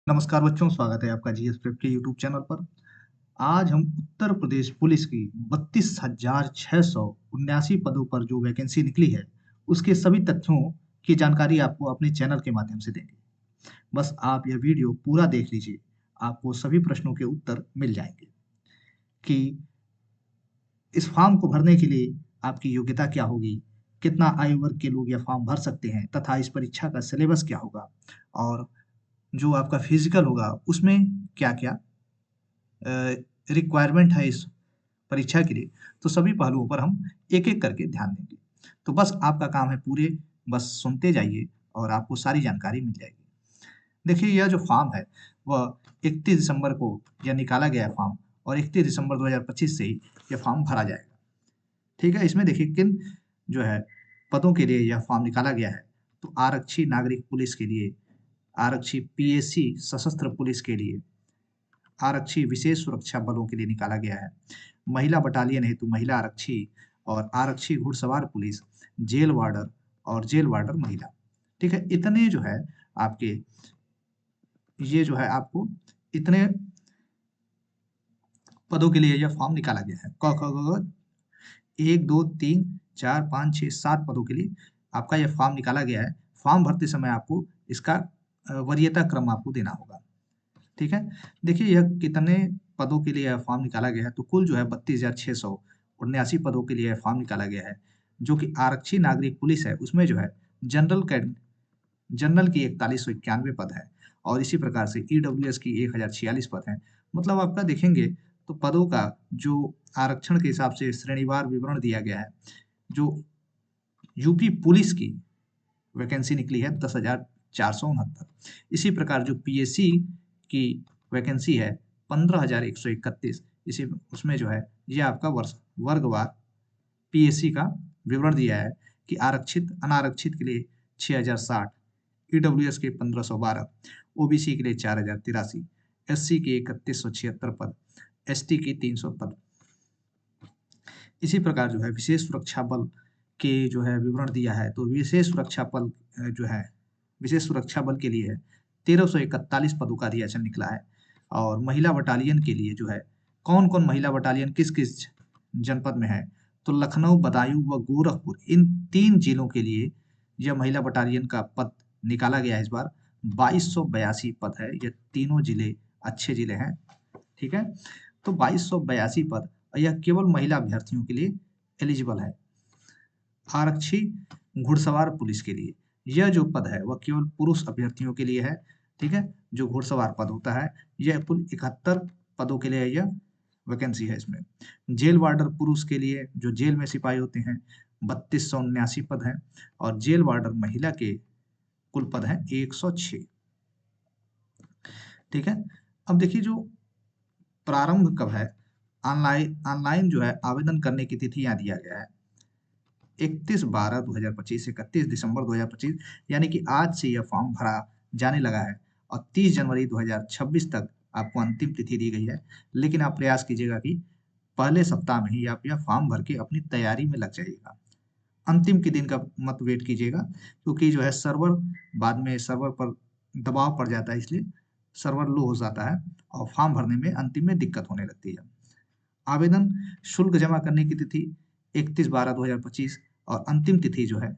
नमस्कार बच्चों, स्वागत है आपका जीएस प्रेप के यूट्यूब चैनल पर। आज हम उत्तर प्रदेश पुलिस की 32,679 पदों पर जो वैकेंसी निकली है, उसके सभी तथ्यों की जानकारी आपको अपने चैनल के माध्यम से देंगे। बस आप यह वीडियो पूरा देख लीजिए, आपको सभी प्रश्नों के उत्तर मिल जाएंगे कि इस फॉर्म को भरने के लिए आपकी योग्यता क्या होगी, कितना आयु वर्ग के लोग यह फॉर्म भर सकते हैं तथा इस परीक्षा का सिलेबस क्या होगा और जो आपका फिजिकल होगा उसमें क्या-क्या रिक्वायरमेंट है इस परीक्षा के लिए, तो सभी पहलुओं पर हम एक-एक करके ध्यान देंगे। तो बस आपका काम है पूरे बस सुनते जाइए और आपको सारी जानकारी मिल जाएगी। देखिए यह जो फॉर्म है, वह 31 दिसंबर को यह निकाला गया है फॉर्म और 31 दिसंबर 2025 से ही यह फॉर्म भरा जाएगा। ठीक है? इसमें देखिए किन जो है पदों के लिए यह फॉर्म निकाला गया है, तो आरक्षी नागरिक पुलिस के लिए, आरक्षी पीएसी सशस्त्र पुलिस के लिए, आरक्षी विशेष सुरक्षा बलों के लिए निकाला गया है। महिला बटालियन हेतु महिला आरक्षी और आरक्षी घुड़सवार पुलिस, जेल वार्डर और जेल वार्डर महिला। ठीक है? इतने जो है आपके ये जो है आपको इतने पदों के लिए यह फॉर्म निकाला गया है। क, ख, ग, घ 1, 2, 3, 4, 5, 6, 7 पदों के लिए आपका यह फॉर्म निकाला गया है। फॉर्म भरते समय आपको इसका वरीयता क्रम आपको देना होगा। ठीक है? देखिए यह कितने पदों के लिए यह फॉर्म निकाला गया है, तो कुल जो है 32,679 पदों के लिए यह फॉर्म निकाला गया है, जो कि आरक्षी नागरिक पुलिस है, उसमें जो है जनरल की 4191 पद है और इसी प्रकार से ईडब्ल्यूएस की 1046 पद हैं। मतलब आपका देखेंगे तो पदों का जो आरक्षण के हिसाब से श्रेणीवार विवरण दिया गया है, जो यूपी पुलिस की वैकेंसी निकली है 10,469। इसी प्रकार जो पीएससी की वैकेंसी है 15,131, इसी उसमें जो है ये आपका वर्गवार पीएससी का विवरण दिया है कि आरक्षित अनारक्षित के लिए 6,060, ईडब्ल्यूएस के 1,512, ओबीसी के लिए 4,083, एससी के 3,176 पद, एसटी की 300 पद। इसी प्रकार जो है विशेष सुरक्षा बल के जो है विवरण दिया है, तो विशेष सुरक्षा बल जो है विशेष सुरक्षा बल के लिए है 1,341 पदों का आरक्षण निकला है और महिला बटालियन के लिए जो है कौन-कौन महिला बटालियन किस-किस जनपद में है, तो लखनऊ, बदायूं व गोरखपुर इन 3 जिलों के लिए यह महिला बटालियन का पद निकाला गया है इस बार। 2282 पद है, ये तीनों जिले अच्छे जिले हैं, ठीक है? तो 2282 पद और यह केवल महिला अभ्यर्थियों के लिए एलिजिबल है। आरक्षी घुड़सवार पुलिस के लिए यह जो पद है वह केवल पुरुष अभ्यर्थियों के लिए है, ठीक है? जो घुड़सवार पद होता है, यह कुल 71 पदों के लिए यह वैकेंसी है इसमें। जेल वार्डर पुरुष के लिए जो जेल में सिपाही होते हैं 3279 पद हैं और जेल वार्डर महिला के कुल पद हैं 106, ठीक है? अब देखिए जो प्रारंभ कब है, ऑनलाइन जो है आवेदन करने की तिथि यहाँ दिया गया है 31/12/2025 से 31 दिसंबर 2025, यानी कि आज से यह फॉर्म भरा जाने लगा है और 30 जनवरी 2026 तक आपको अंतिम तिथि दी गई है। लेकिन आप प्रयास कीजिएगा कि पहले सप्ताह में ही आप यह फॉर्म भर के अपनी तैयारी में लग जाइएगा। अंतिम के दिन का मत वेट कीजिएगा, क्योंकि जो है सर्वर बाद में सर्वर पर दबाव पड़ जाता है, इसलिए सर्वर लो हो जाता है और फॉर्म भरने में अंतिम में दिक्कत होने लगती है। आवेदन शुल्क जमा करने की तिथि 31/12/2025 और अंतिम तिथि जो है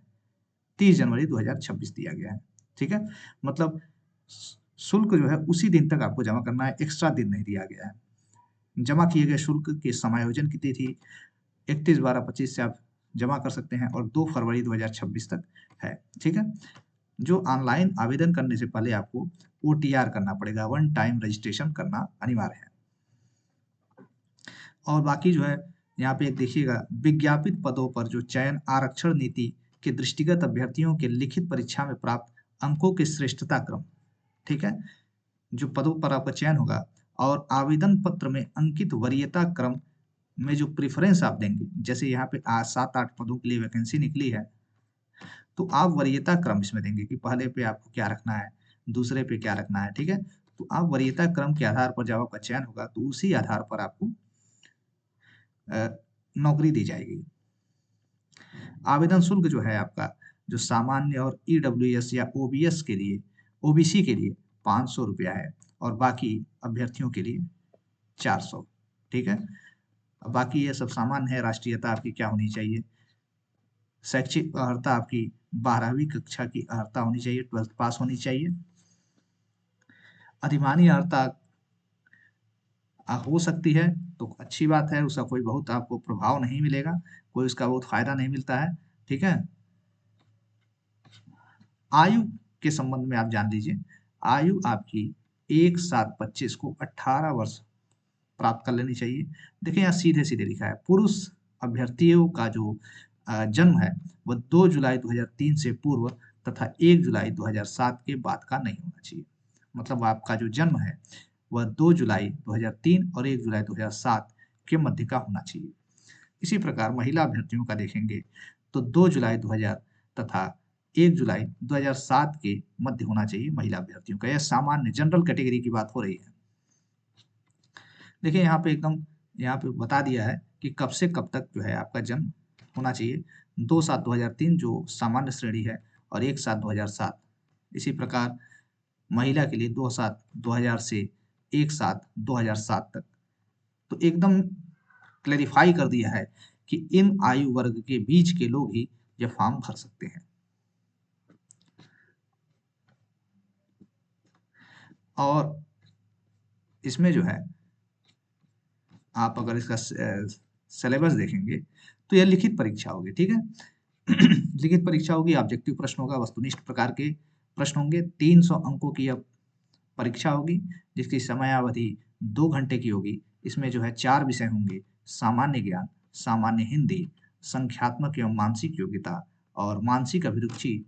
30 जनवरी 2026 दिया गया है, ठीक है? मतलब शुल्क जो है उसी दिन तक आपको जमा करना है, एक्स्ट्रा दिन नहीं दिया गया है। जमा किए गए शुल्क के समायोजन की तिथि 31/12/25 से आप जमा कर सकते हैं और 2 फरवरी 2026 तक है, ठीक है? जो ऑनलाइन आवेदन करने से पहले आपको ओटीआर करना पड़ेगा, वन टाइम रजिस्ट्रेशन करना अनिवार्य है। और बाकी जो है यहाँ पे एक देखिएगा विज्ञापित पदों पर जो चयन आरक्षण नीति के दृष्टिगत अभ्यर्थियों के लिखित परीक्षा में प्राप्त अंकों के श्रेष्ठता क्रम, ठीक है? जो पदों पर आपका चयन होगा और आवेदन पत्र में अंकित वरीयता क्रम में जो प्रेफ़रेंस आप देंगे, जैसे यहाँ पे 7-8 पदों के लिए वैकेंसी निकली है, तो आप वरीयता क्रम इसमें देंगे कि पहले पे आपको क्या रखना है, दूसरे पे क्या रखना है, ठीक है? तो आप वरीयता क्रम के आधार पर जब आपका चयन होगा, तो उसी आधार पर आपको नौकरी दी जाएगी। आवेदन शुल्क जो है आपका, जो सामान्य और ईडब्ल्यूएस या ओबीएस के लिए ओबीसी के लिए 500 रुपया है और बाकी अभ्यर्थियों के लिए 400। ठीक है, अब बाकी ये सब सामान्य है। राष्ट्रीयता आपकी क्या होनी चाहिए, शैक्षिक अर्हता आपकी 12वीं कक्षा की अर्हता होनी चाहिए, 12th पास होनी चाहिए। अधिमानी अर्हता हो सकती है तो अच्छी बात है, उसका कोई बहुत आपको प्रभाव नहीं मिलेगा, कोई उसका बहुत फायदा नहीं मिलता है। ठीक है, आयु के संबंध में आप जान लीजिए, आयु आपकी 1/7/25 को 18 वर्ष प्राप्त कर लेनी चाहिए। देखिए यहाँ सीधे सीधे लिखा है, पुरुष अभ्यर्थियों का जो जन्म है वह 2 जुलाई 2003 से पूर्व तथा 1 जुलाई 2007 के बाद का नहीं होना चाहिए। मतलब आपका जो जन्म है वह 2 जुलाई 2003 और 1 जुलाई 2007 के मध्य का होना चाहिए। इसी प्रकार महिला अभ्यर्थियों का देखेंगे तो 2 जुलाई 2000 तथा 1 जुलाई 2007 के मध्य होना चाहिए महिला अभ्यर्थियों का। यह सामान्य जनरल कैटेगरी की बात हो रही है। देखिए यहाँ पे एकदम यहाँ पे बता दिया है कि कब से कब तक जो है आपका जन्म होना चाहिए। 2/7/2003 जो सामान्य श्रेणी है और 1/7/2007। इसी प्रकार महिला के लिए 2/7/2000 से 1/7/2007 तक। तो एकदम क्लेरिफाई कर दिया है कि इन आयु वर्ग के बीच के लोग ही यह फॉर्म भर सकते हैं। और इसमें जो है आप अगर इसका सिलेबस देखेंगे तो यह लिखित परीक्षा होगी। ठीक है, लिखित परीक्षा होगी, ऑब्जेक्टिव प्रश्न होगा, वस्तुनिष्ठ प्रकार के प्रश्न होंगे। 300 अंकों की यह परीक्षा होगी जिसकी समयावधि 2 घंटे की होगी। इसमें जो है 4 विषय होंगे, सामान्य ज्ञान, सामान्य हिंदी, संख्यात्मक एवं मानसिक योग्यता और मानसिक अभिरुचि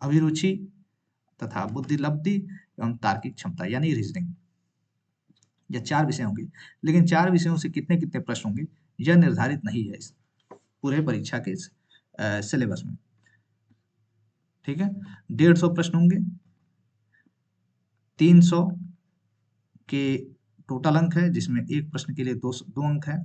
अभिरुचि तथा बुद्धिलब्धि एवं तार्किक क्षमता यानी रीजनिंग। यह 4 विषय होंगे, लेकिन 4 विषयों से कितने कितने प्रश्न होंगे यह निर्धारित नहीं है इस पूरे परीक्षा के सिलेबस में। ठीक है, 150 प्रश्न होंगे, 300 के टोटल अंक है जिसमें एक प्रश्न के लिए 2 अंक है।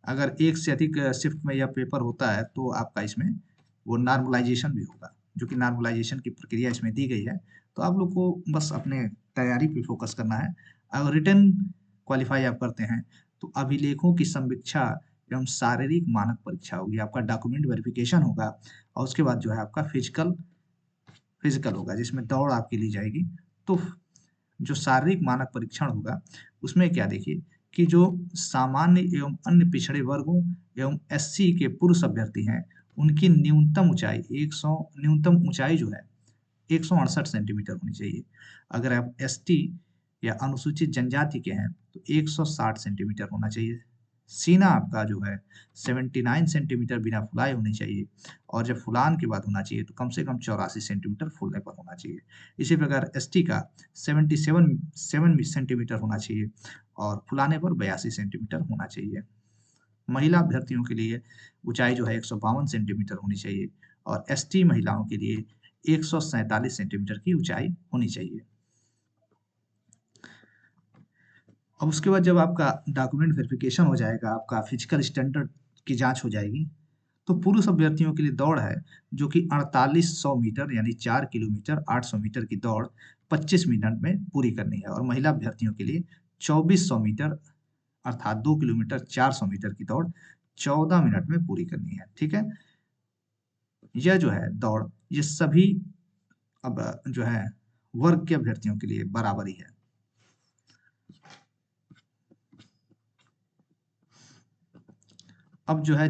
अगर एक से अधिक शिफ्ट में यह पेपर होता है तो आपका इसमें वो नॉर्मलाइजेशन भी होगा, जो कि नॉर्मलाइजेशन की प्रक्रिया इसमें दी गई है। तो आप लोग को बस अपने तैयारी पे फोकस करना है। अगर रिटर्न क्वालिफाई आप करते हैं तो अभिलेखों की समीक्षा एवं शारीरिक मानक परीक्षा होगी, आपका डॉक्यूमेंट वेरिफिकेशन होगा और उसके बाद जो है आपका फिजिकल होगा जिसमें दौड़ आपकी ली जाएगी। तो जो शारीरिक मानक परीक्षण होगा उसमें क्या देखिए कि जो सामान्य एवं अन्य पिछड़े वर्गों एवं एससी के पुरुष अभ्यर्थी हैं उनकी न्यूनतम ऊंचाई जो है 168 सेंटीमीटर होनी चाहिए। अगर आप एसटी या अनुसूचित जनजाति के हैं तो 160 सेंटीमीटर होना चाहिए। सीना आपका जो है 79 सेंटीमीटर बिना फुलाए होनी चाहिए और जब फुलान के बाद होना चाहिए तो कम से कम 84 सेंटीमीटर फूलने पर होना चाहिए। इसी प्रकार एसटी का 7 सेंटीमीटर होना चाहिए और फुलाने पर 82 सेंटीमीटर होना चाहिए। महिला अभ्यर्थियों के लिए ऊंचाई जो है 152 सेंटीमीटर होनी चाहिए और एसटी महिलाओं के लिए 147 सेंटीमीटर की ऊंचाई होनी चाहिए। अब उसके बाद जब आपका डॉक्यूमेंट वेरिफिकेशन हो जाएगा, आपका फिजिकल स्टैंडर्ड की जांच हो जाएगी, तो पुरुष अभ्यर्थियों के लिए दौड़ है जो कि 4800 मीटर यानी 4 किलोमीटर 800 मीटर की दौड़ 25 मिनट में पूरी करनी है और महिला अभ्यर्थियों के लिए 2400 मीटर अर्थात 2 किलोमीटर 400 मीटर की दौड़ 14 मिनट में पूरी करनी है। ठीक है, यह जो है दौड़ ये सभी अब जो है वर्ग के अभ्यर्थियों के लिए बराबर ही है। अब जो है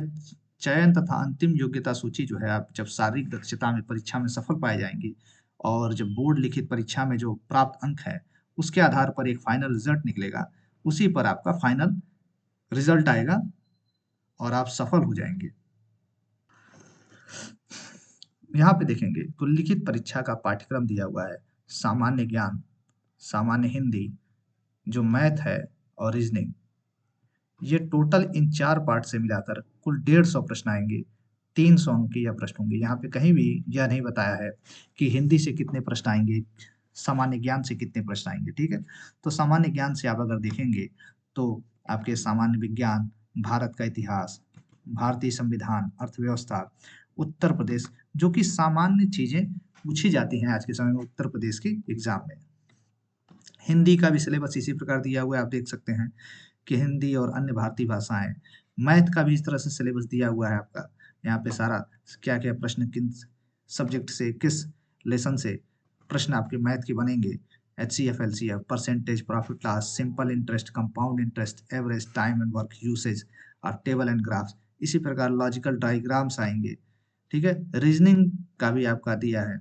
चयन तथा अंतिम योग्यता सूची जो है, आप जब शारीरिक दक्षता में परीक्षा में सफल पाए जाएंगे और जब बोर्ड लिखित परीक्षा में जो प्राप्त अंक है उसके आधार पर एक फाइनल रिजल्ट निकलेगा, उसी पर आपका फाइनल रिजल्ट आएगा और आप सफल हो जाएंगे। यहाँ पे देखेंगे तो लिखित परीक्षा का पाठ्यक्रम दिया हुआ है, सामान्य ज्ञान, सामान्य हिंदी, जो मैथ है और रीजनिंग। ये टोटल इन 4 पार्ट से मिलाकर कुल 150 प्रश्न आएंगे। 300 अंक के यह प्रश्न होंगे। यहाँ पे कहीं भी यह नहीं बताया है कि हिंदी से कितने प्रश्न आएंगे, सामान्य ज्ञान से कितने प्रश्न आएंगे। ठीक है, तो सामान्य ज्ञान से आप अगर देखेंगे तो आपके सामान्य विज्ञान, भारत का इतिहास, भारतीय संविधान, अर्थव्यवस्था, उत्तर प्रदेश, जो कि सामान्य चीजें पूछी जाती हैं आज के समय में उत्तर प्रदेश की एग्जाम में। हिंदी का भी सिलेबस इसी प्रकार दिया हुआ है, आप देख सकते हैं कि हिंदी और अन्य भारतीय भाषाएं। मैथ का भी इस तरह से सिलेबस दिया हुआ है आपका, यहाँ पे सारा क्या क्या प्रश्न किन सब्जेक्ट से, किस लेसन से प्रश्न आपके मैथ के बनेंगे। HCF, LCF, percentage, profit loss, simple interest, compound interest, average, time and work usage और टेबल एंड ग्राफ्स। इसी प्रकार लॉजिकल डायग्राम्स आएंगे। ठीक है, रीजनिंग का भी आपका दिया है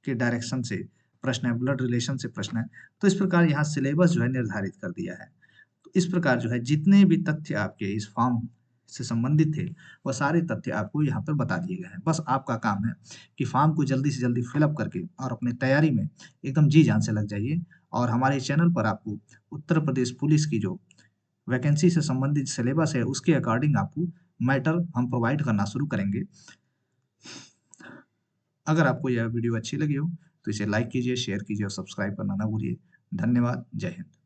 कि डायरेक्शन से प्रश्न है, ब्लड रिलेशन से प्रश्न है। तो इस प्रकार यहाँ सिलेबस जो है निर्धारित कर दिया है। तो इस प्रकार जो है जितने भी तथ्य आपके इस फॉर्म से संबंधित थे वह सारे तथ्य आपको यहाँ पर बता दिए गए हैं। बस आपका काम है कि फॉर्म को जल्दी से जल्दी फिलअप करके और अपने तैयारी में एकदम जी जान से लग जाइए। और हमारे चैनल पर आपको उत्तर प्रदेश पुलिस की जो वैकेंसी से संबंधित सिलेबस है उसके अकॉर्डिंग आपको मैटर हम प्रोवाइड करना शुरू करेंगे। अगर आपको यह वीडियो अच्छी लगी हो तो इसे लाइक कीजिए, शेयर कीजिए और सब्सक्राइब करना ना भूलिए। धन्यवाद। जय हिंद।